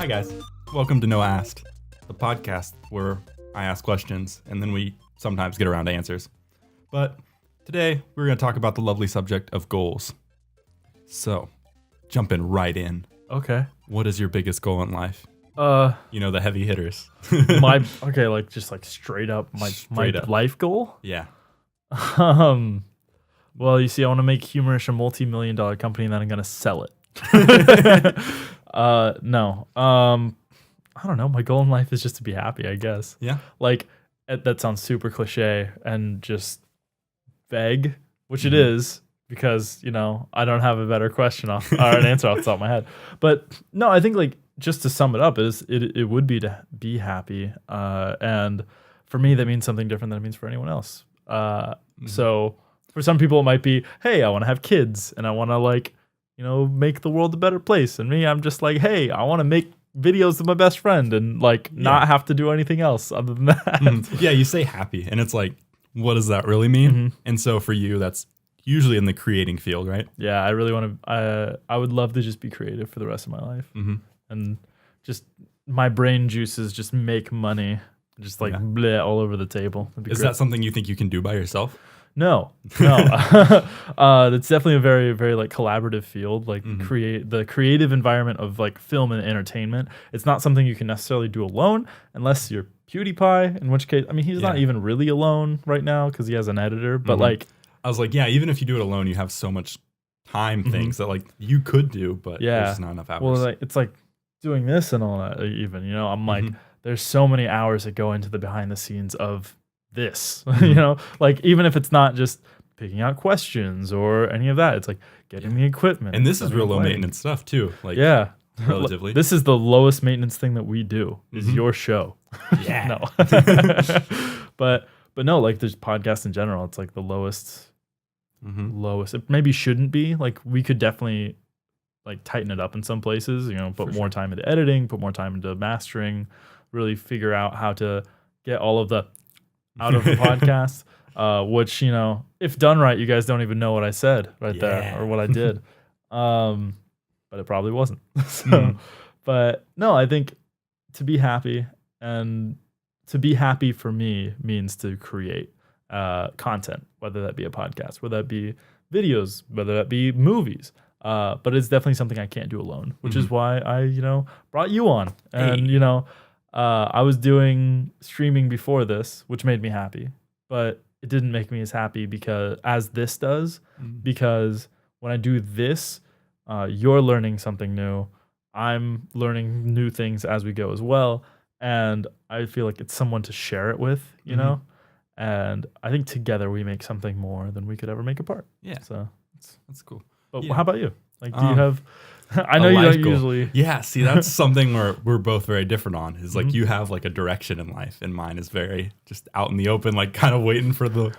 Hi guys, welcome to No Asked, the podcast where I ask questions and then we sometimes get around to answers. But today we're going to talk about the lovely subject of goals. So, jumping right in. Okay. What is your biggest goal in life? You know, the heavy hitters. like straight up my life goal. Yeah. Well, you see, I want to make Humorish a multi-million-dollar company, and then I'm gonna sell it. No. I don't know. My goal in life is just to be happy, I guess. Yeah. Like that sounds super cliche and just vague, which it is, because I don't have a better question or an answer off the top of my head. But no, I think like just to sum it up, it would be to be happy, and for me that means something different than it means for anyone else. So for some people it might be, hey, I want to have kids and I want to make the world a better place. And me, I'm just like, hey, I want to make videos with my best friend and not have to do anything else other than that. Yeah, you say happy and it's like, what does that really mean? And so for you, that's usually in the creating field, right? Yeah, I really want to. I would love to just be creative for the rest of my life, and just my brain juices just make money, just bleh, all over the table. Is that something you think you can do by yourself? No. That's definitely a very, very collaborative field. Create the creative environment of film and entertainment. It's not something you can necessarily do alone, unless you're PewDiePie. In which case, I mean, he's not even really alone right now because he has an editor. But I was like, yeah, even if you do it alone, you have so much time things that you could do, but there's just not enough hours. Well, it's like doing this and all that. Even I'm like, there's so many hours that go into the behind the scenes of this. Even if it's not just picking out questions or any of that, it's like getting the equipment. And this is real low maintenance stuff too. Relatively. This is the lowest maintenance thing that we do is your show. Yeah. No. But no, there's podcasts in general. It's the lowest. It maybe shouldn't be. We could definitely tighten it up in some places, put more time into editing, put more time into mastering, really figure out how to get all of the out of the podcast, which, if done right, you guys don't even know what I said there or what I did. But it probably wasn't. But no, I think to be happy, and to be happy for me means to create content, whether that be a podcast, whether that be videos, whether that be movies. But it's definitely something I can't do alone, which is why I, brought you on. And, I was doing streaming before this, which made me happy, but it didn't make me as happy as this does, because when I do this, you're learning something new. I'm learning new things as we go as well. And I feel like it's someone to share it with, know? And I think together we make something more than we could ever make apart. Yeah. So that's cool. But how about you? Do you have... I know you don't usually... Yeah, see, that's something where we're both very different on. Is you have a direction in life, and mine is very just out in the open, kind of waiting for the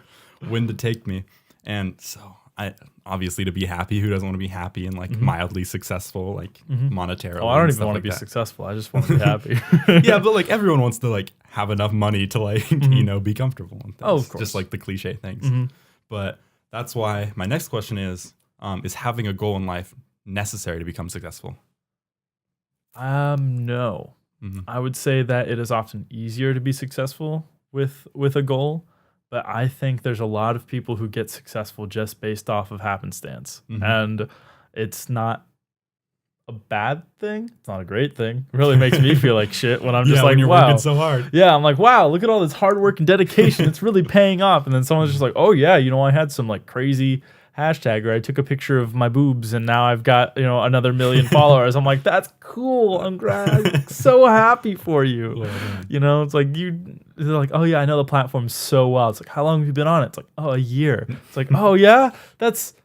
wind to take me. And so I obviously, to be happy, who doesn't want to be happy and mildly successful, monetarily? Oh, I don't even want to be successful. I just want to be happy. Yeah, but everyone wants to have enough money to be comfortable and things. Oh, of course. Just the cliche things. But that's why my next question is having a goal in life necessary to become successful? No. I would say that it is often easier to be successful with a goal, but I think there's a lot of people who get successful just based off of happenstance. And it's not a bad thing. It's not a great thing. It really makes me feel like shit when I'm just when you're wow. working so hard. Yeah, I'm like, wow, look at all this hard work and dedication. It's really paying off. And then someone's just like, oh yeah, I had some crazy hashtag, or I took a picture of my boobs and now I've got another 1 million followers. I'm like, that's cool. I'm so happy for you. It's like they're like, oh yeah, I know the platform so well. It's like, how long have you been on it? It's like, oh, a year. It's like, oh yeah, that's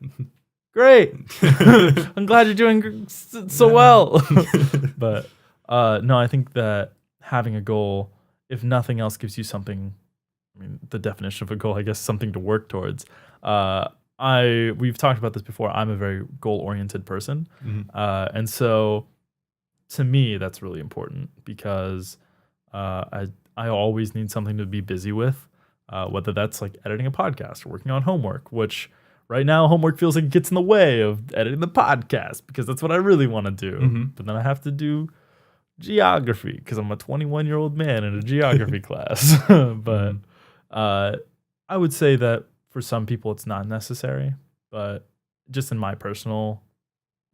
great. I'm glad you're doing so well. But no, I think that having a goal, if nothing else, gives you something. I mean, the definition of a goal, I guess, something to work towards. We've talked about this before. I'm a very goal-oriented person. And so to me, that's really important because I always need something to be busy with, whether that's editing a podcast or working on homework, which right now homework feels like it gets in the way of editing the podcast because that's what I really want to do. But then I have to do geography because I'm a 21-year-old man in a geography class. But I would say that for some people it's not necessary, but just in my personal,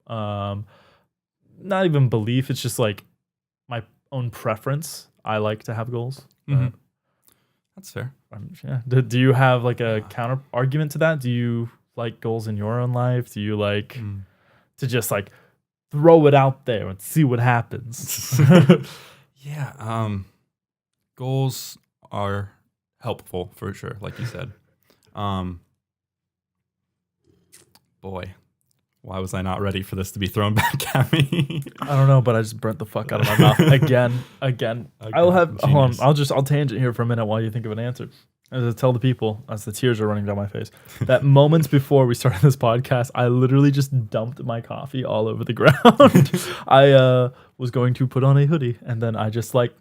not even belief, it's just like my own preference. I like to have goals. That's fair. Yeah. Do you have like a counter argument to that? Do you like goals in your own life? Do you like to just like throw it out there and see what happens? Yeah. Goals are helpful for sure, like you said. Boy, why was I not ready for this to be thrown back at me? I don't know, but I just burnt the fuck out of my mouth again. I'll tangent here for a minute while you think of an answer. As I tell the people, as the tears are running down my face, that moments before we started this podcast, I literally just dumped my coffee all over the ground. I was going to put on a hoodie, and then I just like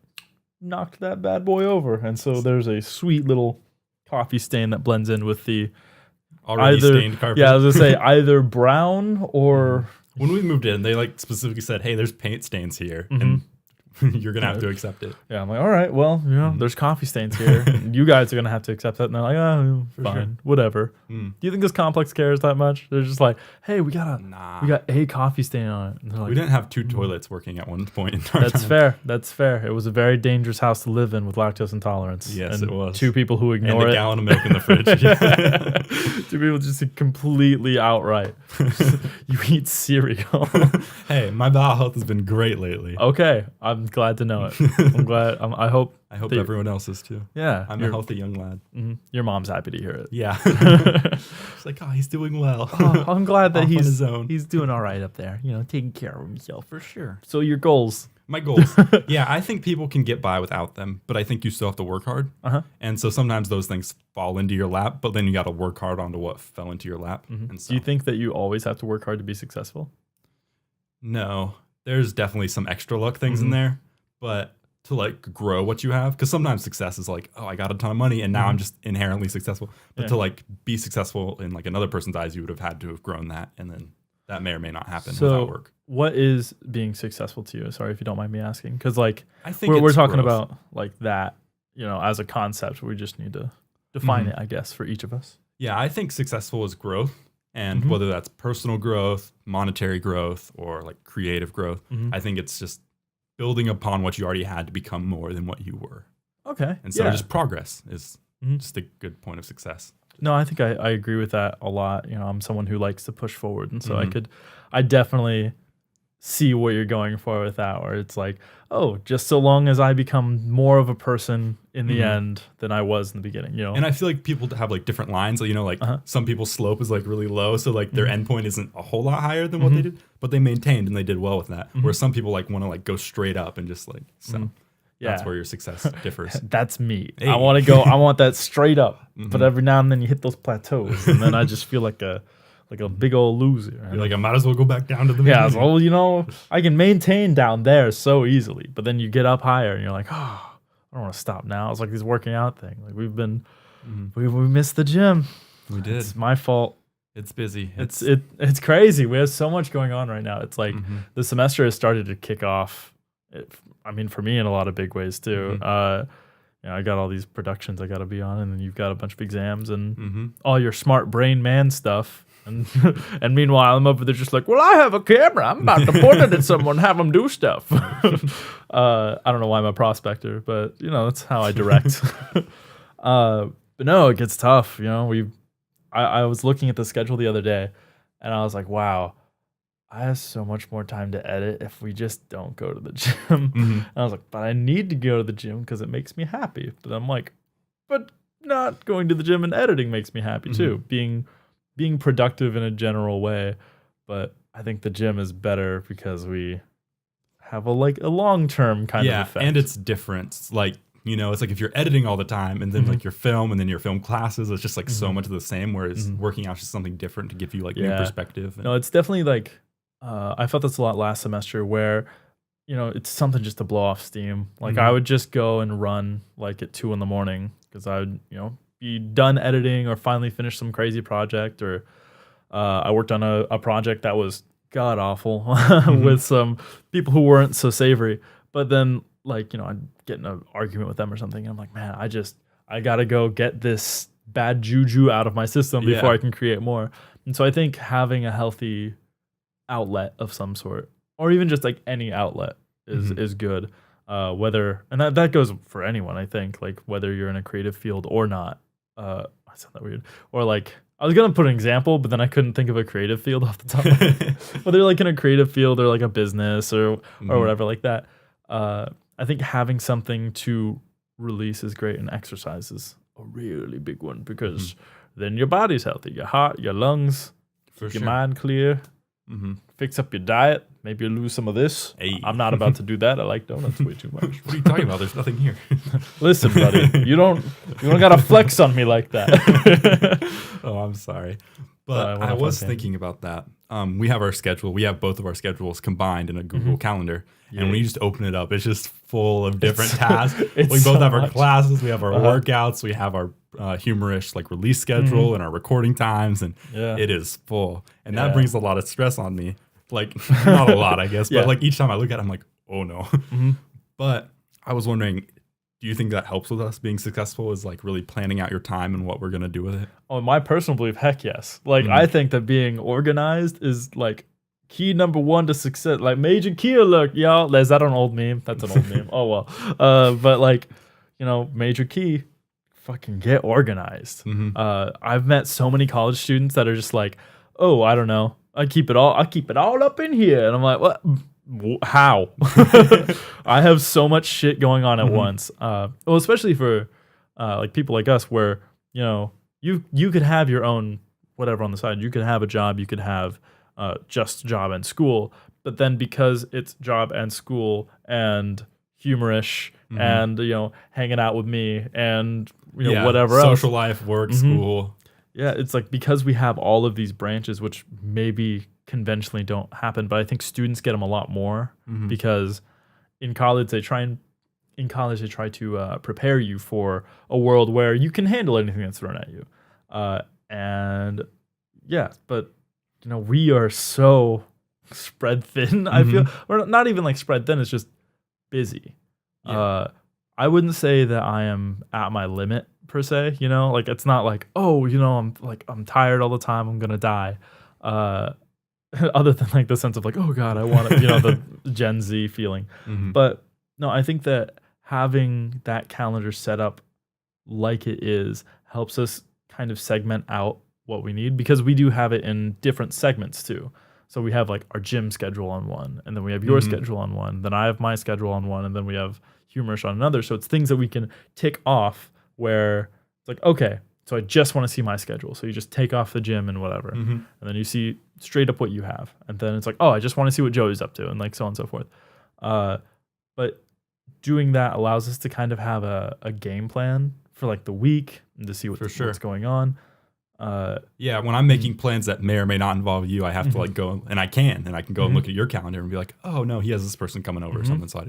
knocked that bad boy over. And so there's a sweet little coffee stain that blends in with the already stained carpet. Yeah, I was going to say either brown or... When we moved in, they like specifically said, hey, there's paint stains here. And you're going to have to accept it. Yeah, I'm like, all right, well, there's coffee stains here. And you guys are going to have to accept that. And they're like, oh, fine, whatever. Do you think this complex cares that much? They're just like, hey, we got a coffee stain on it. And they're like, we didn't have 2 toilets working at one point in time. That's fair. That's fair. It was a very dangerous house to live in with lactose intolerance. Yes, and it was. 2 people who ignore and it. a gallon of milk in the fridge. 2 people just completely outright. You eat cereal. Hey, my bowel health has been great lately. Okay, I'm glad to know it. I'm glad. I hope everyone else is too. Yeah, I'm a healthy young lad. Your mom's happy to hear it. Yeah, she's like, oh, he's doing well. I'm glad that he's doing all right up there. Taking care of himself for sure. So your goals. My goals. Yeah, I think people can get by without them, but I think you still have to work hard. And so sometimes those things fall into your lap, but then you got to work hard onto what fell into your lap. And so, do you think that you always have to work hard to be successful? No, there's definitely some extra luck things in there, but to like grow what you have, because sometimes success is like, oh, I got a ton of money and now I'm just inherently successful. But to like be successful in like another person's eyes, you would have had to have grown that, and then that may or may not happen without work. What is being successful to you? Sorry if you don't mind me asking, because like I think we're talking about like that, as a concept. We just need to define it, I guess, for each of us. Yeah, I think successful is growth, and whether that's personal growth, monetary growth, or like creative growth, I think it's just building upon what you already had to become more than what you were. Okay, and so just progress is just a good point of success. No, I think I agree with that a lot. I'm someone who likes to push forward, and so I definitely see what you're going for with that, where it's like, oh, just so long as I become more of a person in the end than I was in the beginning, And I feel like people have like different lines, like some people's slope is like really low, so like their endpoint isn't a whole lot higher than what they did, but they maintained and they did well with that. Where some people like want to like go straight up and just like that's where your success differs. That's me. Hey. I want that straight up, but every now and then you hit those plateaus, and then I just feel like a big old loser. You're like, I might as well go back down to the beginning. So I can maintain down there so easily, but then you get up higher and you're like, oh, I don't want to stop now. It's like this working out thing. Like we've been, we missed the gym. We did. It's my fault. It's busy. It's crazy. We have so much going on right now. It's like the semester has started to kick off. For me in a lot of big ways too. I got all these productions I got to be on, and then you've got a bunch of exams and all your smart brain man stuff. And meanwhile, I'm over there just like, well, I have a camera. I'm about to point it at someone, have them do stuff. I don't know why I'm a prospector, but that's how I direct. But no, it gets tough. I was looking at the schedule the other day, and I was like, wow, I have so much more time to edit if we just don't go to the gym. And I was like, but I need to go to the gym because it makes me happy. But I'm like, but not going to the gym and editing makes me happy too. Being productive in a general way. But I think the gym is better because we have a long-term kind of effect. And it's different. It's like, it's like if you're editing all the time and then like your film and then your film classes, it's just like so much of the same, whereas working out is just something different to give you like new perspective. No, it's definitely like, I felt this a lot last semester where, it's something just to blow off steam. Like I would just go and run like at 2 a.m. because I would, be done editing or finally finish some crazy project, or I worked on a project that was god awful with some people who weren't so savory. But then like, I get in an argument with them or something, and I'm like, man, I gotta go get this bad juju out of my system before I can create more. And so I think having a healthy outlet of some sort, or even just like any outlet is good. Whether, and that goes for anyone, I think, like whether you're in a creative field or not. I sound that weird. Or like, I was gonna put an example, but then I couldn't think of a creative field off the top of my head. Whether like in a creative field or like a business or whatever like that. I think having something to release is great, and exercise is a really big one, because then your body's healthy, your heart, your lungs, your mind clear. Fix up your diet. Maybe you lose some of this. Hey. I'm not about to do that. I like donuts way too much. What are you talking about? There's nothing here. Listen, buddy, you don't gotta flex on me like that. Oh, I'm sorry. But I was thinking about that. We have our schedule. We have both of our schedules combined in a Google Calendar. And when you just open it up, it's just full of different tasks. We both have our classes. We have our workouts. We have our humorish like release schedule and our recording times. And it is full. And that brings a lot of stress on me. Like, not a lot, I guess. But like each time I look at it, I'm like, oh no. But I was wondering, do you think that helps with us being successful, is like really planning out your time and what we're going to do with it? Oh, my personal belief, heck yes. Like, I think that being organized is like key number one to success. Like, major key alert, y'all. Is that an old meme? That's an old meme. Oh, well. But like, major key, fucking get organized. I've met so many college students that are just like, oh, I don't know. I keep it all up in here. And I'm like, what? How? I have so much shit going on at once. Well, especially for like people like us, where you could have your own whatever on the side. You could have a job. You could have just job and school. But then because it's job and school and humorish and hanging out with me and whatever else, social life, work, school. Yeah, it's like because we have all of these branches, which maybe conventionally don't happen, but I think students get them a lot more because in college they try to prepare you for a world where you can handle anything that's thrown at you, and yeah, but we are so spread thin. I feel, or not even like spread thin. It's just busy. I wouldn't say that I am at my limit per se. Like it's not like, oh, I'm tired all the time, I'm gonna die. Other than like the sense of like, oh God, I want it, the Gen Z feeling. But no, I think that having that calendar set up like it is helps us kind of segment out what we need, because we do have it in different segments too. So we have like our gym schedule on one, and then we have your schedule on one, then I have my schedule on one, and then we have humorish on another. So it's things that we can tick off where it's like, okay, so I just want to see my schedule. So you just take off the gym and whatever. And then you see straight up what you have. And then it's like, oh, I just want to see what Joey's up to, and like so on and so forth. But doing that allows us to kind of have a game plan for like the week and to see what's going on. When I'm making plans that may or may not involve you, I have to like go, and I can go and look at your calendar and be like, oh no, he has this person coming over or something. So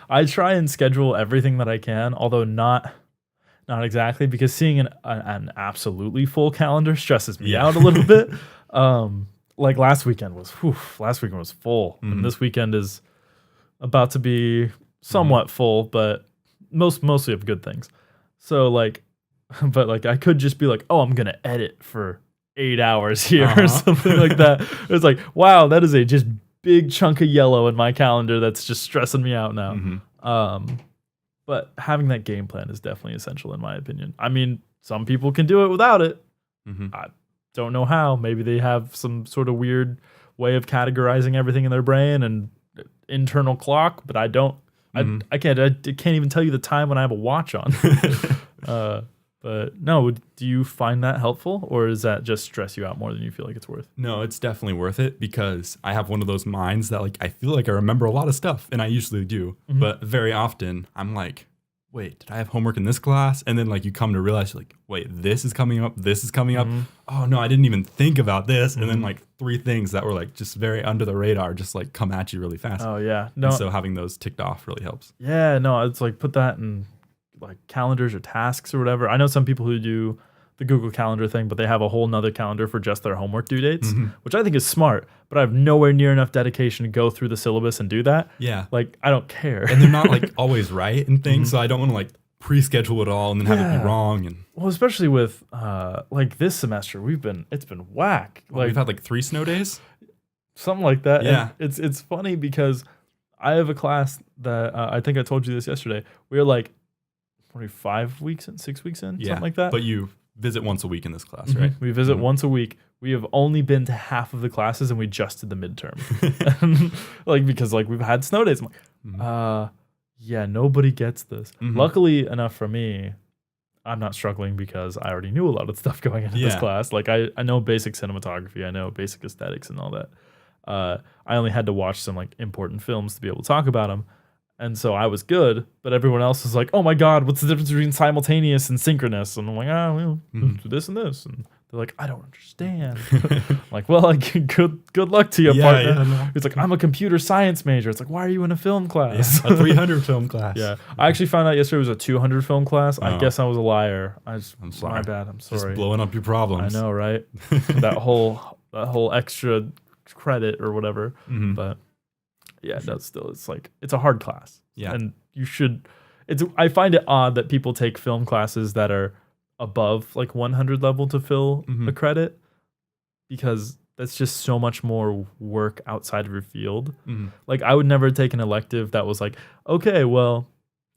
I try and schedule everything that I can, although not exactly, because seeing an absolutely full calendar stresses me out a little bit. Like last weekend was full, and this weekend is about to be somewhat full, but mostly of good things. So like, but like I could just be like, oh, I'm gonna edit for 8 hours here or something like that. It's like, wow, that is a just big chunk of yellow in my calendar that's just stressing me out now. But having that game plan is definitely essential in my opinion. I mean, some people can do it without it. I don't know how. Maybe they have some sort of weird way of categorizing everything in their brain and internal clock, but I don't. I can't even tell you the time when I have a watch on. But no, do you find that helpful, or does that just stress you out more than you feel like it's worth? No, it's definitely worth it, because I have one of those minds that like I feel like I remember a lot of stuff, and I usually do, but very often I'm like, wait, did I have homework in this class? And then like you come to realize like, wait, this is coming up. Oh no, I didn't even think about this. And then like 3 things that were like just very under the radar just like come at you really fast. Oh yeah. No. And so having those ticked off really helps. Yeah, no, it's like put that in like calendars or tasks or whatever. I know some people who do the Google Calendar thing, but they have a whole nother calendar for just their homework due dates, Mm-hmm. which I think is smart. But I have nowhere near enough dedication to go through the syllabus and do that. Yeah. Like, I don't care. And they're not like always right and things, so I don't want to like pre-schedule it all and then have it Yeah. be wrong. And Well, especially with like this semester, it's been whack. Like we've had like 3 snow days. something like that. Yeah. And it's funny because I have a class that I think I told you this yesterday. We are like 5 weeks in, 6 weeks in, something like that. But you visit once a week in this class, Mhm. right? We visit Mhm. once a week. We have only been to half of the classes and we just did the midterm. Like, because like we've had snow days. I'm like, yeah, nobody gets this. Mhm. Luckily enough for me, I'm not struggling because I already knew a lot of stuff going into this Yeah. class. Like I know basic cinematography, I know basic aesthetics and all that. I only had to watch some like important films to be able to talk about them. And so I was good, but everyone else was like, "Oh my God, what's the difference between simultaneous and synchronous?" And I'm like, well, Mhm. do this and this." And they're like, "I don't understand." I'm like, well, like, good luck to you, partner. Yeah, no. It's like, I'm a computer science major. It's like, why are you in a film class? A 300 film class. Yeah, I actually found out yesterday it was a 200 film class. I Oh. guess I was a liar. I'm My sorry. bad. I'm Just sorry. blowing up your I problems. know, right? that whole extra credit or whatever. Mhm. But yeah, that's still, it's a hard class. Yeah. And you should. I find it odd that people take film classes that are above like 100 level to fill Mhm. a credit, because that's just so much more work outside of your field. Mhm. Like, I would never take an elective that was like, okay, well,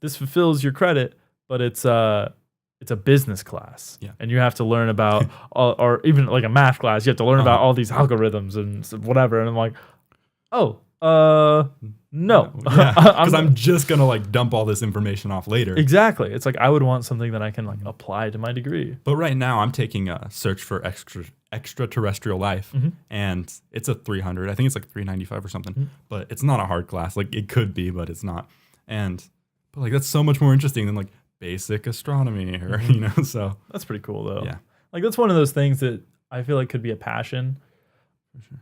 this fulfills your credit, but it's a business class. Yeah. And you have to learn about, or even like a math class, you have to learn about Uh-huh. all these algorithms and whatever. And I'm like, oh, no. Yeah, because I'm just gonna like dump all this information off later. Exactly. It's like I would want something that I can like apply to my degree. But right now I'm taking a search for extraterrestrial life, Mhm. and it's a 300. I think it's like 395 or something. Mhm. But it's not a hard class. Like it could be, but it's not. But like that's so much more interesting than like basic astronomy or So That's pretty cool though. yeah. Like, that's one of those things that I feel like could be a passion.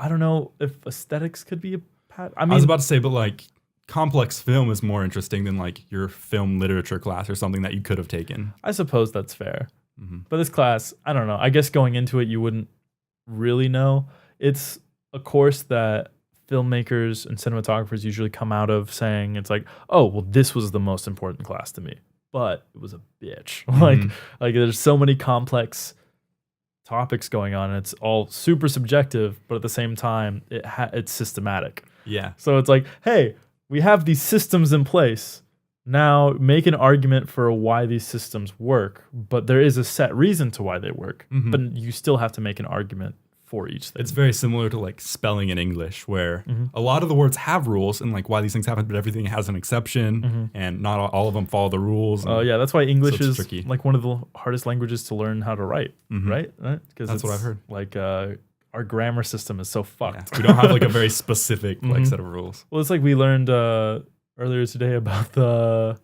I don't know if aesthetics could be a passion. I I mean, was about to say, but like complex film is more interesting than like your film literature class or something that you could have taken. I suppose that's fair. Mhm. But this class, I don't know. I guess going into it, you wouldn't really know. It's a course that filmmakers and cinematographers usually come out of saying, it's like, oh, well, this was the most important class to me, but it was a bitch. Like there's so many complex topics going on, and it's all super subjective, but at the same time, it's systematic. Yeah. So it's like, hey, we have these systems in place. Now make an argument for why these systems work, but there is a set reason to why they work. Mhm. But you still have to make an argument for each thing. It's very similar to like spelling in English, where Mhm. a lot of the words have rules and like why these things happen, but everything has an exception, Mhm. and not all of them follow the rules. Oh yeah, that's why English it's is tricky. like one of the hardest languages to learn how to write, Mhm. right? Because That's what I've heard. Like our grammar system is so Yeah. fucked. We don't have like a very specific like Mhm. set of rules. Well, it's like we learned earlier today about the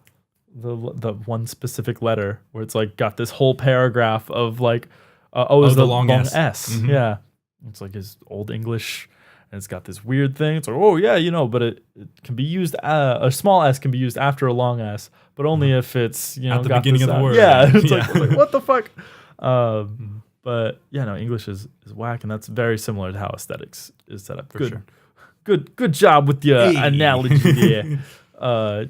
one specific letter where it's like got this whole paragraph of like it's the the long long S. S. Mhm. Yeah, it's like his old English, and it's got this weird thing. It's like, oh yeah, but it can be used. A small S can be used after a long S, but only if it's At the got beginning this of the out. word. Yeah, it's Yeah. like what the fuck. But yeah, no, English is whack, and that's very similar to how aesthetics is set up. For Good. sure. Good job with your Hey. analogy there. No,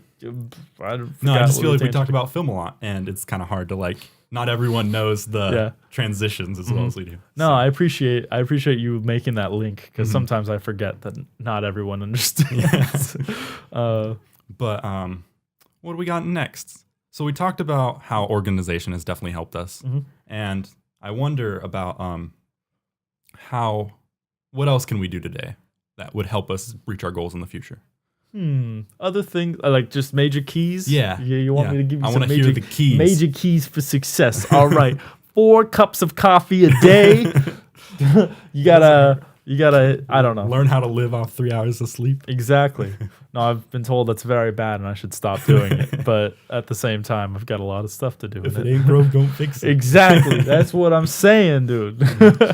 I just feel like we talk about film a lot, and it's kind of hard to like. Not everyone knows the transitions as well as we do. No, So, I appreciate you making that link, because Mhm. sometimes I forget that not everyone understands. but what do we got next? So we talked about how organization has definitely helped us, Mhm. and I wonder about what else can we do today that would help us reach our goals in the future? Other things like just major keys. Yeah. You want Yeah. me to give you I some wanna hear the keys. major keys for success? All right, 4 cups of coffee a day. you gotta. I don't know. Learn how to live off 3 hours of sleep. Exactly. No, I've been told that's very bad and I should stop doing it. But at the same time, I've got a lot of stuff to do If with it it. ain't broke, don't fix it. Exactly. That's what I'm saying, dude.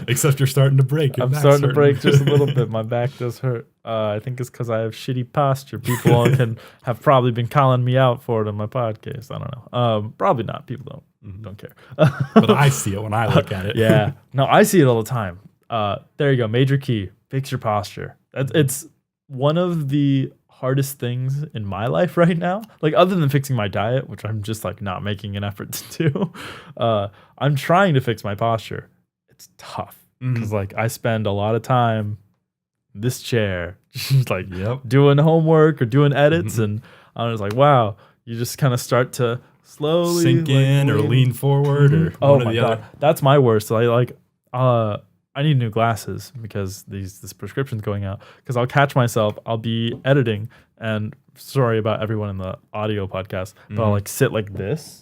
Except you're starting to break. Your I'm back's starting to break just a little bit. My back does hurt. I think it's because I have shitty posture. People can have probably been calling me out for it on my podcast. I don't know. Probably not. People don't. Don't care. But I see it when I look at it. Yeah. No, I see it all the time. There you go. Major key. Fix your posture. It's one of the hardest things in my life right now. Like other than fixing my diet, which I'm just like not making an effort to do. I'm trying to fix my posture. It's tough because like I spend a lot of time in this chair, just like doing homework or doing edits, and I was like, wow, you just kind of start to slowly sink in or lean forward or oh one or my the god, other. that's my worst. I need new glasses because this prescription's going out. Because I'll catch myself. I'll be editing, and sorry about everyone in the audio podcast, but I'll like sit like this.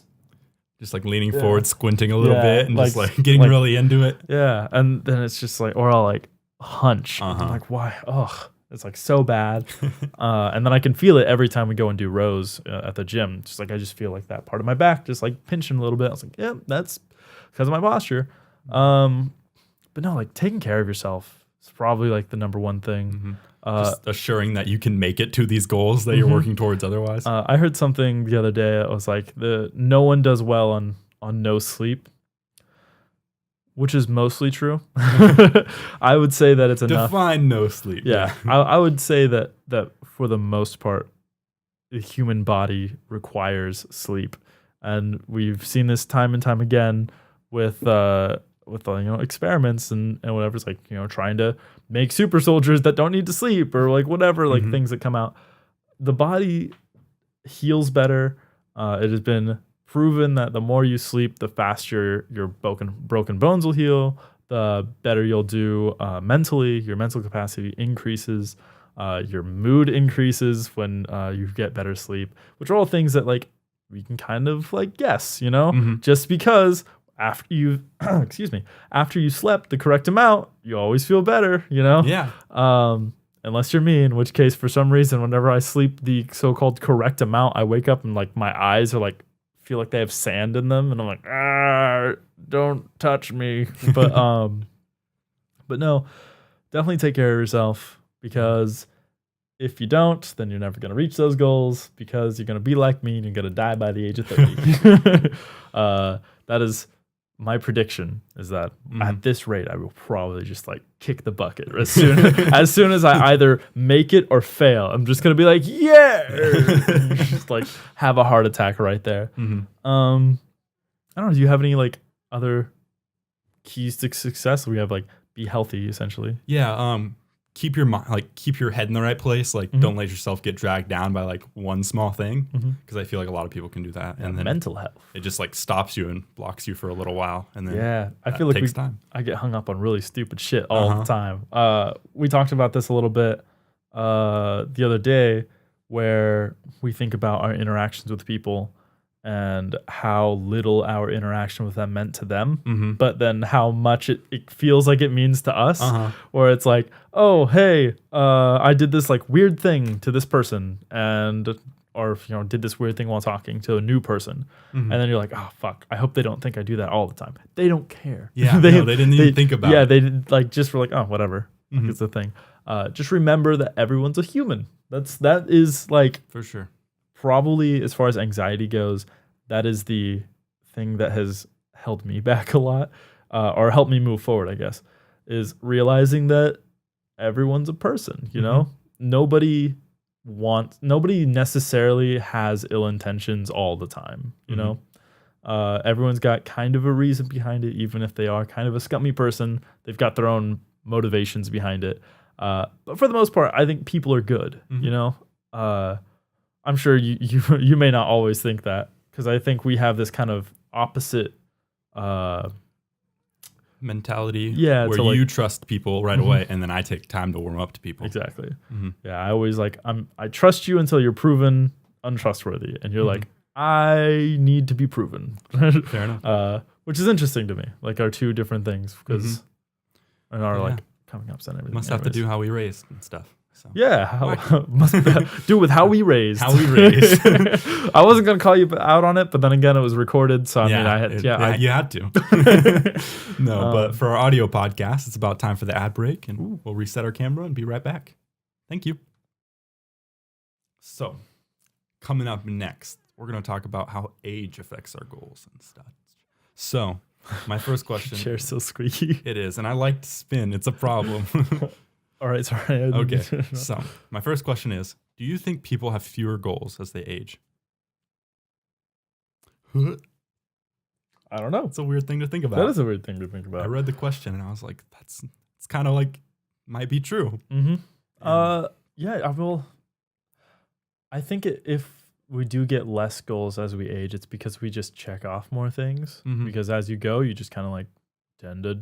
Just like leaning forward, squinting a little bit, and like- just like getting like- really into it. Yeah, and then it's just like, or I'll like hunch. I'm like, why? Ugh, it's like so bad. And then I can feel it every time we go and do rows at the gym. Just like I just feel like that part of my back just like pinching a little bit. I was like, yeah, that's because of my posture. But no, like taking care of yourself is probably like the number one thing. Just assuring that you can make it to these goals that you're working towards otherwise. I heard something the other day. It was like no one does well on no sleep, which is mostly true. I would say that it's enough. Define no sleep. Yeah, I would say that for the most part, the human body requires sleep, and we've seen this time and time again with experiments and whatever. It's like trying to make super soldiers that don't need to sleep or like whatever things that come out. The body heals better. It has been proven that the more you sleep, the faster your broken bones will heal, the better you'll do mentally. Your mental capacity increases. Your mood increases when you get better sleep, which are all things that like we can kind of like guess, just because after you after you slept the correct amount, you always feel better, Yeah. Unless you're me, in which case for some reason whenever I sleep the so-called correct amount, I wake up and like my eyes are like feel like they have sand in them, and I'm like, don't touch me. But no, definitely take care of yourself, because if you don't, then you're never going to reach those goals, because you're going to be like me and you're going to die by the age of 30. That is my prediction, is that at this rate, I will probably just like kick the bucket as soon as I either make it or fail. I'm just going to be like, yeah, just like have a heart attack right there. I don't know. Do you have any like other keys to success? We have like be healthy, essentially. Yeah. Keep your mind, like keep your head in the right place. Like don't let yourself get dragged down by like one small thing, because I feel like a lot of people can do that, and then mental health, it just like stops you and blocks you for a little while, and then I feel like takes time. I get hung up on really stupid shit all the time. We talked about this a little bit the other day, where we think about our interactions with people and how little our interaction with them meant to them, but then how much it feels like it means to us, where it's like, oh, hey, I did this like weird thing to this person, or did this weird thing while talking to a new person, and then you're like, oh fuck, I hope they don't think I do that all the time. They don't care. Yeah, they didn't even think about it. Yeah, they did, like just were like, oh, whatever. Like, it's a thing. Just remember that everyone's a human. That is like for sure. Probably as far as anxiety goes, that is the thing that has held me back a lot, or helped me move forward, I guess, is realizing that everyone's a person, Nobody necessarily has ill intentions all the time, everyone's got kind of a reason behind it, even if they are kind of a scummy person, they've got their own motivations behind it. But for the most part, I think people are good, I'm sure you may not always think that, because I think we have this kind of opposite mentality, where you trust people right away, and then I take time to warm up to people. Exactly. Yeah, I always like I trust you until you're proven untrustworthy, and you're like, I need to be proven. Fair enough. Which is interesting to me, like our two different things, because and our like coming ups and everything. Must have to do how we raised and stuff. So. Yeah, must do with how we raised. How we raised. I wasn't gonna call you out on it, but then again, it was recorded, so I mean, I had you had to. No, but for our audio podcast, it's about time for the ad break, and we'll reset our camera and be right back. Thank you. So, coming up next, we're gonna talk about how age affects our goals and stuff. So, my first question. Chair's so squeaky. It is, and I like to spin. It's a problem. All right, sorry. Okay, so my first question is, do you think people have fewer goals as they age? I don't know. It's a weird thing to think about. That is a weird thing to think about. I read the question and I was like, it's kind of like, might be true. Mm-hmm. Yeah, I think if we do get less goals as we age, it's because we just check off more things. Mhm. Because as you go, you just kind of like tend to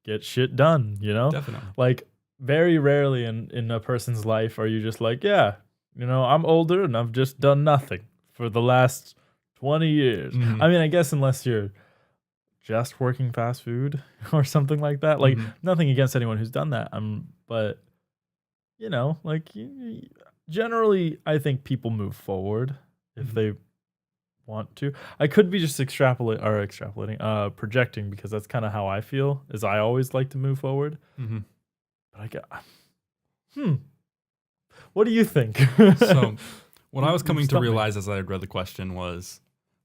get shit done, you know? Definitely. Like very rarely in a person's life are you just like, yeah, you know, I'm older and I've just done nothing for the last 20 years. Mhm. I mean, I guess unless you're just working fast food or something like that. Like nothing against anyone who's done that. But you know, like generally, I think people move forward if they want to. I could be just extrapolating, projecting because that's kind of how I feel. Is I always like to move forward. Mm-hmm. But I get, what do you think? So, what I was coming to realize as I read the question was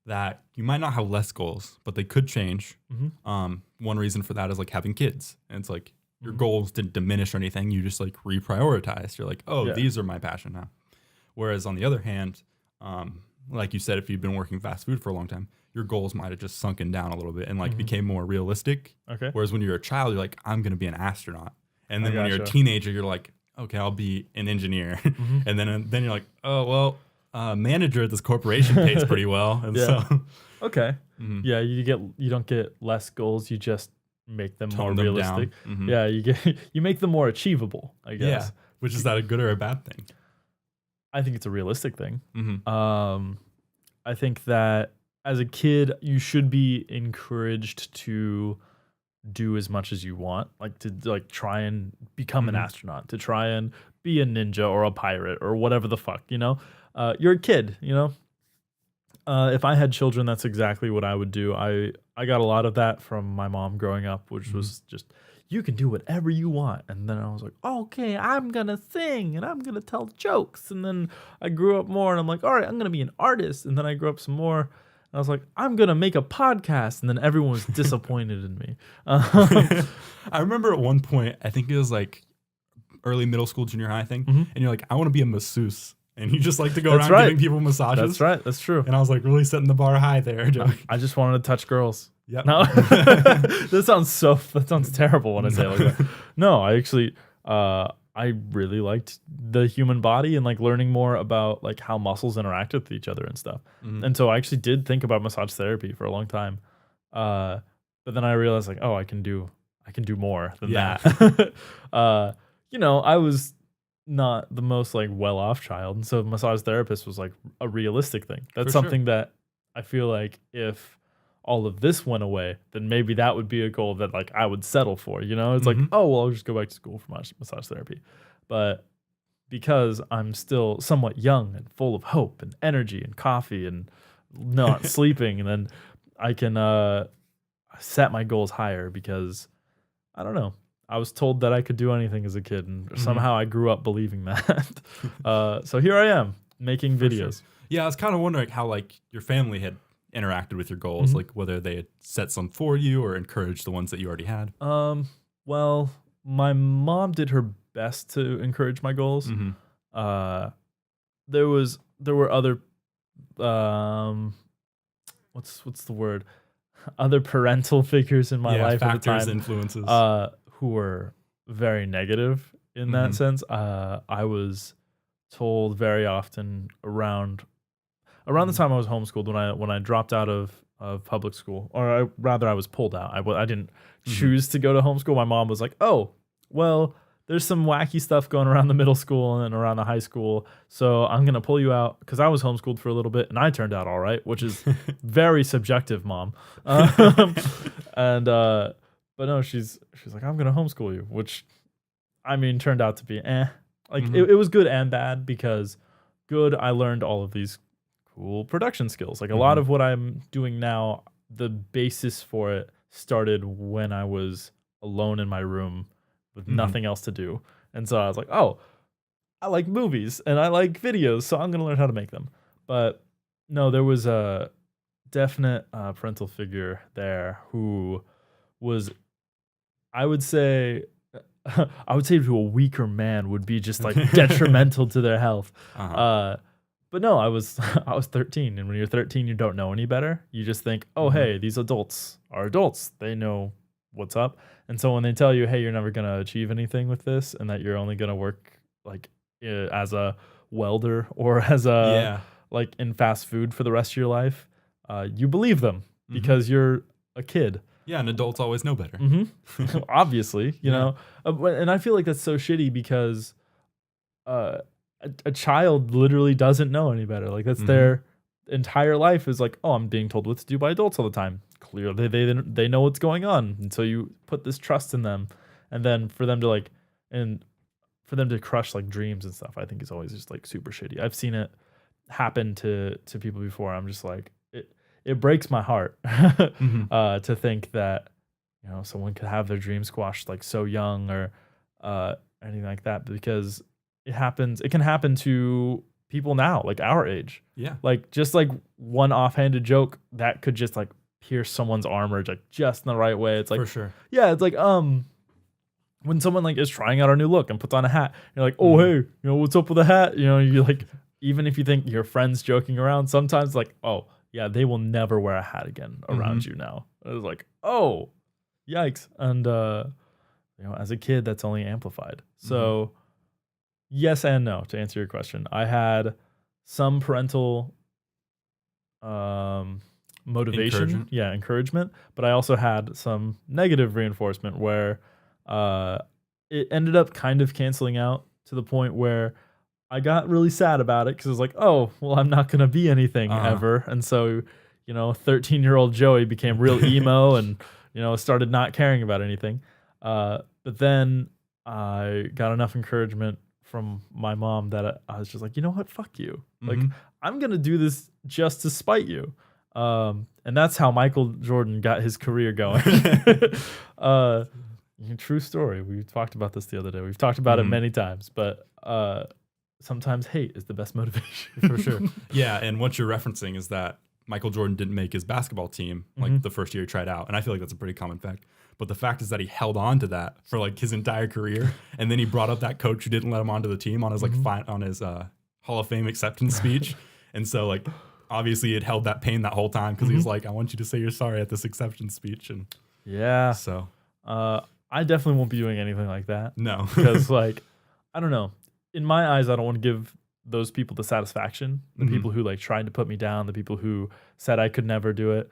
that you might not have less goals, but they could change. Mm-hmm. One reason for that is like having kids. And it's like your goals didn't diminish or anything. You just like reprioritized. You're like, oh, these are my passion now. Whereas on the other hand, like you said, if you've been working fast food for a long time, your goals might have just sunken down a little bit and like became more realistic. Okay. Whereas when you're a child, you're like, I'm going to be an astronaut. And then when you're a gotcha. teenager, you're like, okay, I'll be an engineer. And then you're like, oh, well, manager at this corporation pays pretty well. And so, okay. Yeah, you don't get less goals, you just make them more tone them realistic. down. Yeah, you make them more achievable, I guess. Yeah. Which is that a good or a bad thing? I think it's a realistic thing. Mm-hmm. I think that as a kid, you should be encouraged to do as much as you want, like to like try and become an astronaut, to try and be a ninja or a pirate or whatever the fuck, you know. You're a kid, you know. If I had children, that's exactly what I would do. I got a lot of that from my mom growing up, which was just, you can do whatever you want. And then I was like, okay, I'm going to sing and I'm going to tell jokes. And then I grew up more and I'm like, all right, I'm going to be an artist. And then I grew up some more. And I was like, I'm going to make a podcast. And then everyone was disappointed in me. I remember at one point, I think it was like early middle school, junior high thing. And you're like, I want to be a masseuse. And you just like to go around giving people massages. That's right. That's true. And I was like really setting the bar high there. I just wanted to touch girls. Yep. No, that sounds terrible when I say it like that. No, I actually, I really liked the human body and like learning more about like how muscles interact with each other and stuff. And so I actually did think about massage therapy for a long time. But then I realized like, oh, I can do more than that. You know, I was not the most like well-off child, and so massage therapist was like a realistic thing. That's something that I feel like if all of this went away, then maybe that would be a goal that like I would settle for, you know. It's like, oh well, I'll just go back to school for massage therapy. But because I'm still somewhat young and full of hope and energy and coffee and not sleeping, and then I can set my goals higher because I don't know, I was told that I could do anything as a kid, and somehow I grew up believing that. So here I am making videos. Sure. Yeah, I was kind of wondering how like your family had interacted with your goals, like whether they had set some for you or encouraged the ones that you already had. Well, my mom did her best to encourage my goals. There were other what's the word? Other parental figures in my life factors, at the time, influences, who were very negative in that sense. I was told very often around the time I was homeschooled, when I dropped out of public school, or rather I was pulled out. I didn't choose to go to homeschool. My mom was like, oh, well, there's some wacky stuff going around the middle school and around the high school, so I'm going to pull you out, because I was homeschooled for a little bit and I turned out all right, which is very subjective, Mom. But no, she's like, I'm going to homeschool you, which I mean turned out to be like it was good and bad, because good, I learned all of these cool production skills. Like a lot of what I'm doing now, the basis for it started when I was alone in my room with nothing else to do. And so I was like, oh, I like movies and I like videos, so I'm going to learn how to make them. But no, there was definite parental figure there who was, I would say, to a weaker man would be just like detrimental to their health. But no, I was 13, and when you're 13, you don't know any better. You just think, oh, hey, these adults are adults. They know what's up. And so when they tell you, hey, you're never gonna achieve anything with this, and that you're only gonna work like as a welder or as a like in fast food for the rest of your life, you believe them because you're a kid. Yeah, and adults always know better. Obviously, you know. And I feel like that's so shitty because a child literally doesn't know any better. Like that's their entire life is like, oh, I'm being told what to do by adults all the time. Clearly, they know what's going on, and so you put this trust in them, and then for them to crush like dreams and stuff, I think is always just like super shitty. I've seen it happen to people before. I'm just like, it breaks my heart to think that, you know, someone could have their dreams squashed like so young or anything like that, because it can happen to people now, like our age. Yeah. Like just like one offhanded joke that could just like pierce someone's armor like just in the right way. It's like, for sure. Yeah, it's like when someone like is trying out a new look and puts on a hat, you're like, oh hey, you know, what's up with the hat? You know, you like, even if you think your friend's joking around, sometimes like, oh yeah, they will never wear a hat again around you now. It was like, oh, yikes. And you know, as a kid, that's only amplified. So yes and no, to answer your question. I had some parental motivation, encouragement, but I also had some negative reinforcement where it ended up kind of canceling out to the point where I got really sad about it because I was like, oh, well, I'm not going to be anything ever. And so, you know, 13-year-old Joey became real emo and, you know, started not caring about anything. But then I got enough encouragement from my mom that I was just like, you know what? Fuck you. Like, I'm going to do this just to spite you. And that's how Michael Jordan got his career going. True story. We talked about this the other day. We've talked about it many times, but sometimes hate is the best motivation. For sure. Yeah, and what you're referencing is that Michael Jordan didn't make his basketball team like the first year he tried out, and I feel like that's a pretty common fact. But the fact is that he held on to that for like his entire career, and then he brought up that coach who didn't let him onto the team on his on his Hall of Fame acceptance speech, and so like obviously it held that pain that whole time because he was like, I want you to say you're sorry at this acceptance speech, and so I definitely won't be doing anything like that. No, because like I don't know. In my eyes, I don't want to give those people the satisfaction. The people who like tried to put me down, the people who said I could never do it.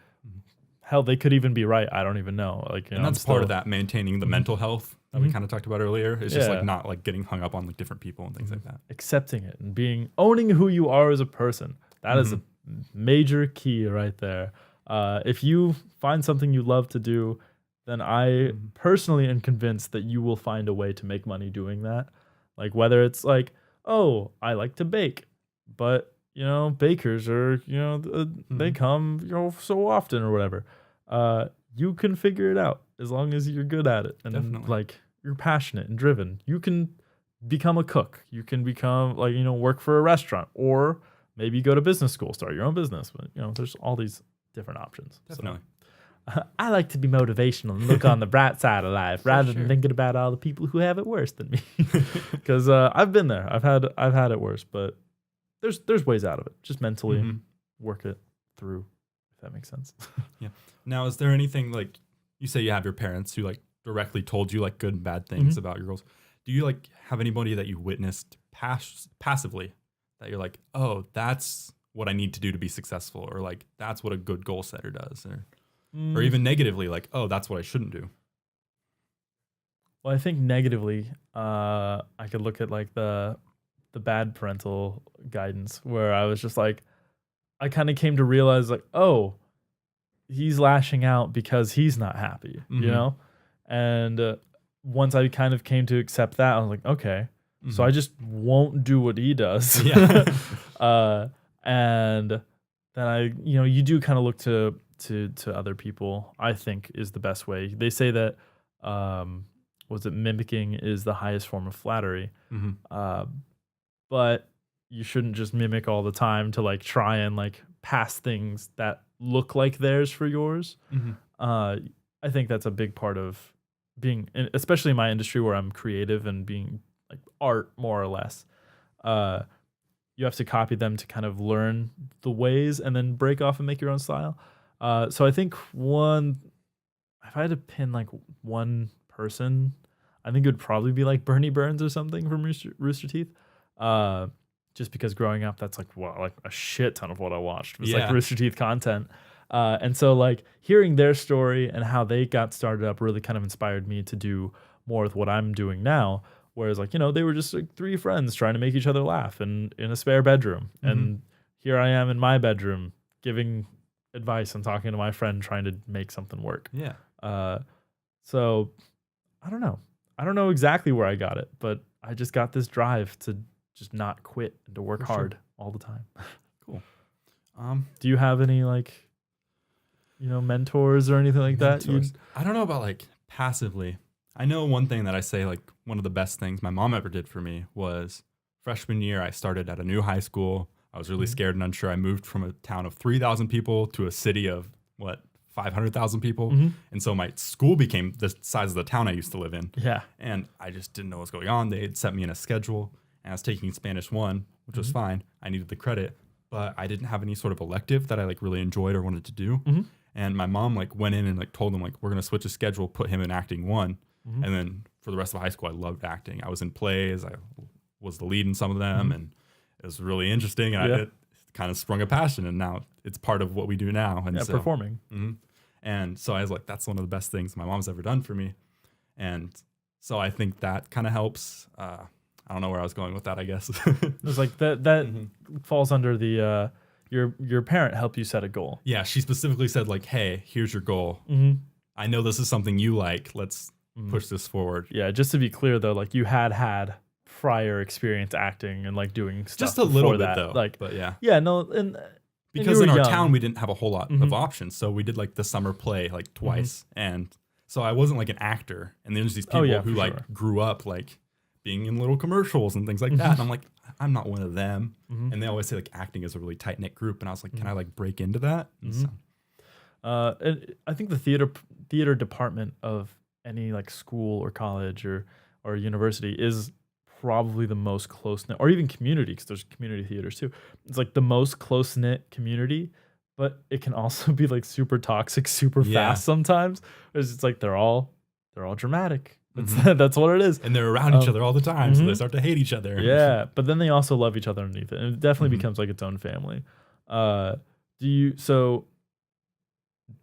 Hell, they could even be right. I don't even know. Like, you and know, that's part of that maintaining the mental health that we kind of talked about earlier. It's just like not like getting hung up on like different people and things like that. Accepting it and owning who you are as a person. That is a major key right there. If you find something you love to do, then I personally am convinced that you will find a way to make money doing that. Like whether it's like, oh, I like to bake, but you know, bakers are, you know, they come, you know, so often or whatever. You can figure it out as long as you're good at it and like you're passionate and driven. You can become a cook. You can become like, you know, work for a restaurant or maybe go to business school, start your own business. But you know, there's all these different options. Definitely. So, I like to be motivational and look on the bright side of life rather than thinking about all the people who have it worse than me. Because I've been there. I've had it worse, but there's ways out of it. Just mentally work it through, if that makes sense. Yeah. Now, is there anything like you say you have your parents who like directly told you like good and bad things about your goals? Do you like have anybody that you witnessed passively that you're like, oh, that's what I need to do to be successful, or like that's what a good goal setter does, or even negatively like, oh, that's what I shouldn't do? Well, I think negatively, I could look at like the bad parental guidance where I was just like, I kind of came to realize like, oh, he's lashing out because he's not happy, you know? And once I kind of came to accept that, I was like, okay, so I just won't do what he does. And then I, you know, you do kind of look to other people, I think is the best way. They say that, mimicking is the highest form of flattery. But you shouldn't just mimic all the time to like try and like pass things that look like theirs for yours. I think that's a big part of being, especially in my industry where I'm creative and being like art more or less. You have to copy them to kind of learn the ways and then break off and make your own style. So I think if I had to pin like one person, I think it would probably be like Bernie Burns or something from Rooster Teeth. Just because growing up, that's like a shit ton of what I watched was like Rooster Teeth content. And so like hearing their story and how they got started up really kind of inspired me to do more with what I'm doing now. Whereas like, they were just like 3 friends trying to make each other laugh in a spare bedroom. And here I am in my bedroom giving advice and talking to my friend trying to make something work. Yeah. So I don't know. I don't know exactly where I got it, but I just got this drive to just not quit and to work hard all the time. Cool. Do you have any like, mentors or anything like that? I don't know about like passively. I know one thing that I say, like one of the best things my mom ever did for me was freshman year. I started at a new high school. I was really scared and unsure. I moved from a town of 3,000 people to a city of 500,000 people. And so my school became the size of the town I used to live in. Yeah. And I just didn't know what was going on. They had set me in a schedule and I was taking Spanish 1, which was fine. I needed the credit, but I didn't have any sort of elective that I like really enjoyed or wanted to do. And my mom like went in and like told them like, we're going to switch a schedule, put him in acting 1. And then for the rest of high school, I loved acting. I was in plays. I was the lead in some of them. And it was really interesting. And it kind of sprung a passion. And now it's part of what we do now. And so, performing. And so I was like, that's one of the best things my mom's ever done for me. And so I think that kind of helps. I don't know where I was going with that, I guess. It was like that falls under the your parent helped you set a goal. Yeah, she specifically said like, hey, here's your goal. I know this is something you like. Let's push this forward. Yeah, just to be clear though, like you had prior experience acting and like doing stuff just a little bit that. though. Like, but yeah. Yeah, no, and because in our town we didn't have a whole lot of options, so we did like the summer play like twice, and so I wasn't like an actor. And there's these people who like grew up like being in little commercials and things like that, and I'm like, I'm not one of them. And they always say like acting is a really tight knit group, and I was like, can I like break into that? And so, and I think the theater department of any like school or college or university is probably the most close-knit, or even community, because there's community theaters too. It's like the most close-knit community, but it can also be like super toxic, super fast sometimes. It's like they're all dramatic. That's what it is. And they're around each other all the time, so they start to hate each other. Yeah, but then they also love each other underneath it. And it definitely becomes like its own family. So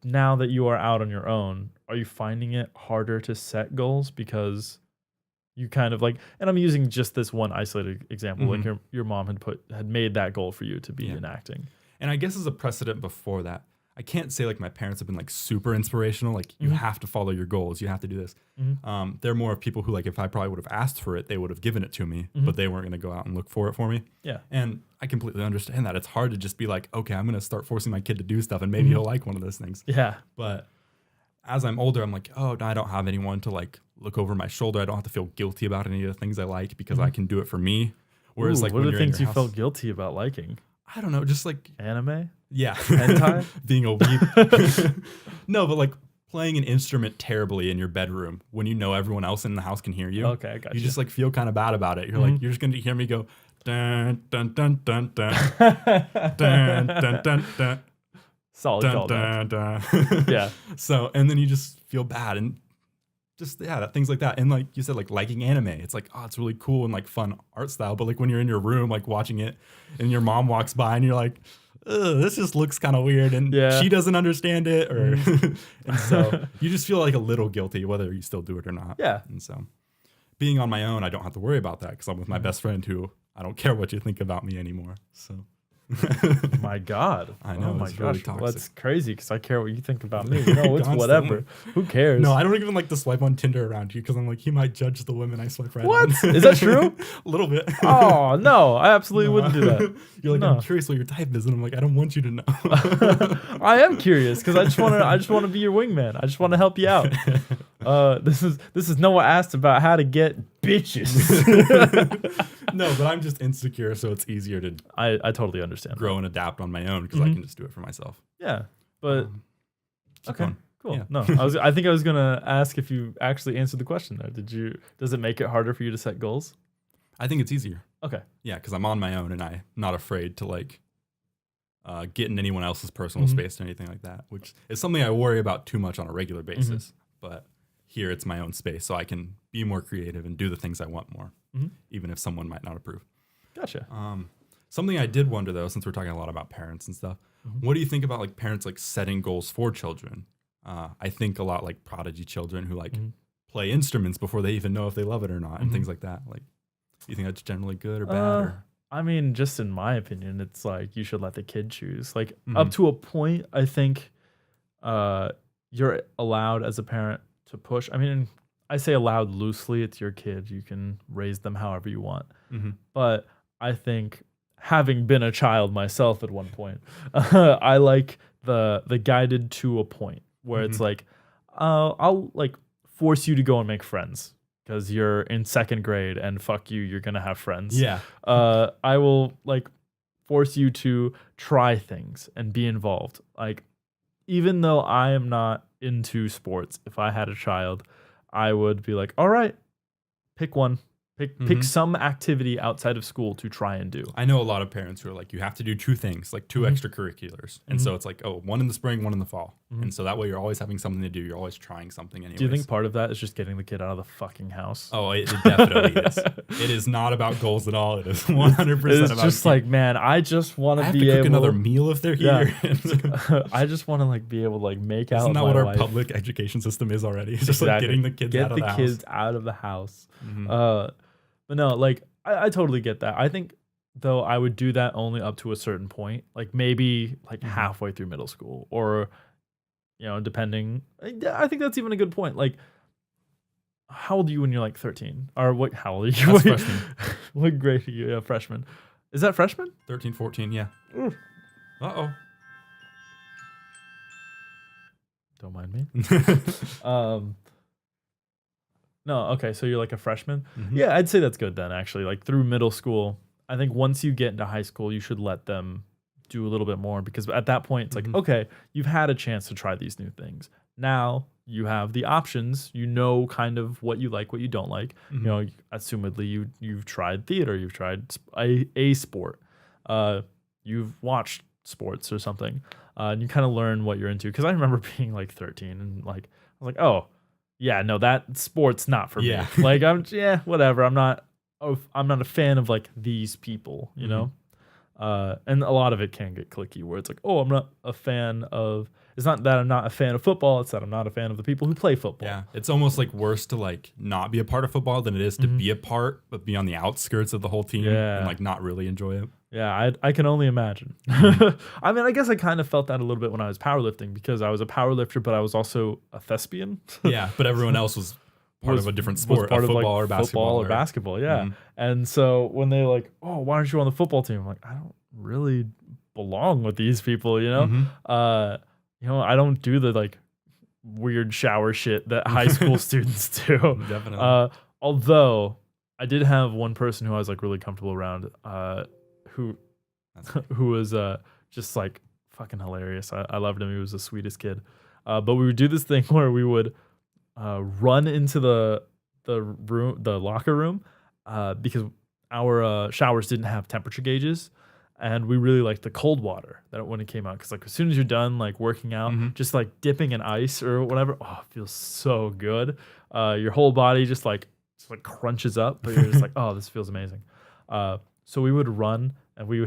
now that you are out on your own, are you finding it harder to set goals because you kind of like, and I'm using just this one isolated example, like your mom had made that goal for you to be in acting. And I guess as a precedent before that, I can't say like my parents have been like super inspirational. Like you have to follow your goals. You have to do this. They're more of people who like, if I probably would have asked for it, they would have given it to me, but they weren't going to go out and look for it for me. Yeah. And I completely understand that. It's hard to just be like, okay, I'm going to start forcing my kid to do stuff and maybe he'll like one of those things. Yeah. But as I'm older, I'm like, oh, no, I don't have anyone to like look over my shoulder. I don't have to feel guilty about any of the things I like because I can do it for me. Whereas like, what are the things you house, felt guilty about liking? I don't know, just like anime. Yeah. Hentai? Being a weeb. No, but like playing an instrument terribly in your bedroom when you know everyone else in the house can hear you. Okay, I got you. You just like feel kind of bad about it. You're like, you're just going to hear me go dun dun dun dun dun dun dun dun dun. Solid dun, callback. dun, dun. Yeah. So, and then you just feel bad and just, things like that. And like you said, like liking anime, it's like, oh, it's really cool and like fun art style. But like when you're in your room, like watching it and your mom walks by and you're like, this just looks kind of weird. And she doesn't understand it. Or, and so you just feel like a little guilty, whether you still do it or not. Yeah. And so being on my own, I don't have to worry about that because I'm with my best friend who I don't care what you think about me anymore. So. My God. I know. Oh my gosh. Really toxic. Well, that's crazy because I care what you think about me. No, it's whatever. Who cares? No, I don't even like to swipe on Tinder around you because I'm like, he might judge the women I swipe right on. What? Is that true? A little bit. Oh, no. I absolutely wouldn't do that. You're like, I'm curious what your type is. And I'm like, I don't want you to know. I am curious because I just want to be your wingman. I just want to help you out. This is Noah asked about how to get bitches. No, but I'm just insecure, so it's easier to I totally understand. Grow and adapt on my own because I can just do it for myself. Yeah. But keep okay. going. Cool. Yeah. No, I think I was gonna ask if you actually answered the question there. Does it make it harder for you to set goals? I think it's easier. Okay. Yeah, because I'm on my own and I'm not afraid to like get in anyone else's personal space or anything like that, which is something I worry about too much on a regular basis. But here it's my own space, so I can be more creative and do the things I want more, even if someone might not approve. Gotcha. Something I did wonder though, since we're talking a lot about parents and stuff, what do you think about like parents like setting goals for children? I think a lot like prodigy children who like play instruments before they even know if they love it or not, and things like that. Like, do you think that's generally good or bad? Or? I mean, just in my opinion, it's like you should let the kid choose. Like up to a point, I think you're allowed as a parent to push. I mean, I say allowed loosely. It's your kid. You can raise them however you want. But I think having been a child myself at one point, I like the guided to a point where it's like, I'll like force you to go and make friends because you're in second grade and fuck you, you're gonna have friends. Yeah. I will like force you to try things and be involved. Like, even though I am not into sports, if I had a child, I would be like, all right, pick one. Pick some activity outside of school to try and do. I know a lot of parents who are like, you have to do two things, like two extracurriculars. And so it's like, oh, one in the spring, one in the fall. And so that way you're always having something to do. You're always trying something anyways. Do you think part of that is just getting the kid out of the fucking house? Oh, it definitely is. It is not about goals at all. It is 100% it's about just like, man, I just want I to have be to cook able another meal if they're here. I just want to like be able to like make out. Isn't that my what our wife. public education system is already? It's just like getting the kids out of the house. Get the kids out of the house. But no, like I totally get that. I think though I would do that only up to a certain point, like maybe like halfway through middle school, or depending. I think that's even a good point. Like, how old are you when you're like 13? Or what? How old are you? That's freshman. What grade are you? Yeah, freshman. Is that freshman? 13, 14, yeah. Uh-oh. Don't mind me. No, okay, so you're like a freshman? Yeah, I'd say that's good then, actually. Like through middle school, I think once you get into high school, you should let them do a little bit more, because at that point, it's like, okay, you've had a chance to try these new things. Now you have the options. You know kind of what you like, what you don't like. Assumedly, you've tried theater, you've tried a sport, you've watched sports or something, and you kind of learn what you're into. Because I remember being like 13 and like I was like, oh, yeah, no, that sport's not for me. Like whatever. I'm not a fan of like these people, you know? And a lot of it can get clicky where it's like, oh, I'm not a fan of, it's not that I'm not a fan of football, it's that I'm not a fan of the people who play football. Yeah. It's almost like worse to like not be a part of football than it is to be a part, but be on the outskirts of the whole team and like not really enjoy it. Yeah, I can only imagine. I mean, I guess I kind of felt that a little bit when I was powerlifting, because I was a powerlifter, but I was also a thespian. Yeah, but everyone else was part of a different sport, part of football like or basketball. Football or basketball, yeah. And so when they're like, oh, why aren't you on the football team? I'm like, I don't really belong with these people, you know? I don't do the like weird shower shit that high school students do. Definitely. Although I did have one person who I was like really comfortable around, who was just like fucking hilarious. I loved him. He was the sweetest kid. But we would do this thing where we would run into the locker room, because our showers didn't have temperature gauges, and we really liked the cold water that when it came out, because like as soon as you're done like working out, just like dipping in ice or whatever, oh, it feels so good. Your whole body just like crunches up, but you're just like, oh, this feels amazing. So we would run, and we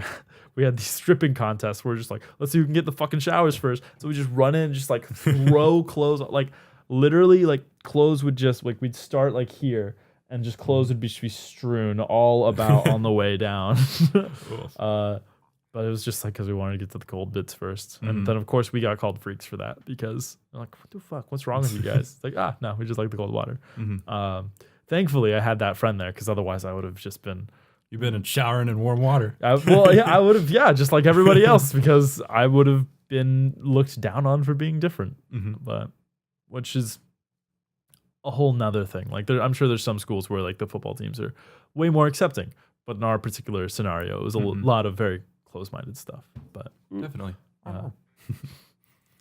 had these stripping contests where we're just like, let's see who can get the fucking showers first. So we just run in and just like throw clothes, like literally like clothes would just like, we'd start like here, and just clothes would be strewn all about on the way down. But it was just like because we wanted to get to the cold bits first. And then of course we got called freaks for that, because I'm like, what the fuck? What's wrong with you guys? It's like, no, we just like the cold water. Thankfully I had that friend there, because otherwise I would have just been, you've been showering in warm water. I would have, just like everybody else, because I would have been looked down on for being different. But which is a whole nother thing. Like I'm sure there's some schools where like the football teams are way more accepting, but in our particular scenario, it was a lot of very close-minded stuff. But definitely.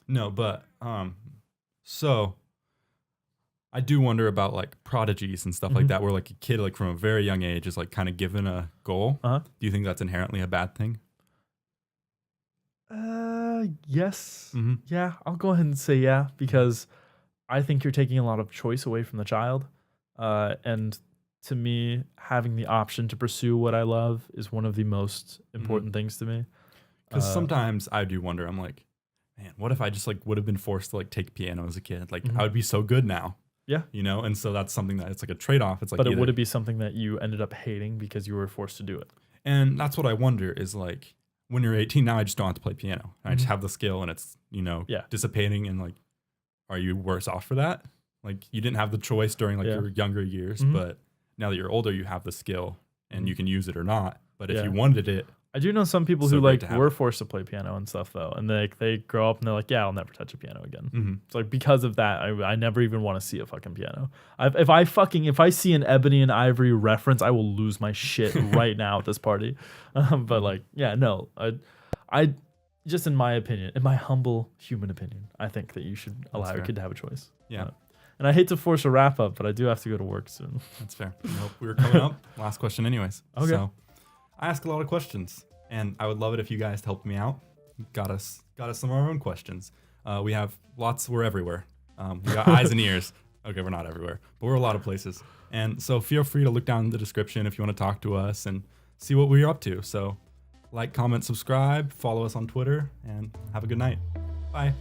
No, but so I do wonder about like prodigies and stuff like that, where like a kid like from a very young age is like kind of given a goal. Do you think that's inherently a bad thing? Yes. Yeah, I'll go ahead and say yeah, because I think you're taking a lot of choice away from the child. And to me, having the option to pursue what I love is one of the most important things to me. Because sometimes I do wonder, I'm like, man, what if I just like would have been forced to like take piano as a kid? Like I would be so good now. Yeah. You know, and so that's something that it's like a trade-off. It's like, but would it be something that you ended up hating because you were forced to do it? And that's what I wonder is like, when you're 18 now, I just don't have to play piano. I just have the skill and it's, you know, dissipating, and like, are you worse off for that? Like you didn't have the choice during like your younger years, but now that you're older, you have the skill and you can use it or not. But if you wanted it, I do know some people who like were forced to play piano and stuff though, and they grow up and they're like, yeah, I'll never touch a piano again. It's like because of that, I never even want to see a fucking piano. If I see an Ebony and Ivory reference, I will lose my shit right now at this party. But like, yeah, no, I just in my opinion, in my humble human opinion, I think that you should allow your kid to have a choice. Yeah. And I hate to force a wrap up, but I do have to go to work soon. That's fair. Nope, we were coming up. Last question, anyways. Okay. So, I ask a lot of questions, and I would love it if you guys helped me out. Got us some of our own questions. We have lots. We're everywhere. We got eyes and ears. Okay, we're not everywhere, but we're a lot of places. And so feel free to look down in the description if you want to talk to us and see what we're up to. So like, comment, subscribe, follow us on Twitter, and have a good night. Bye.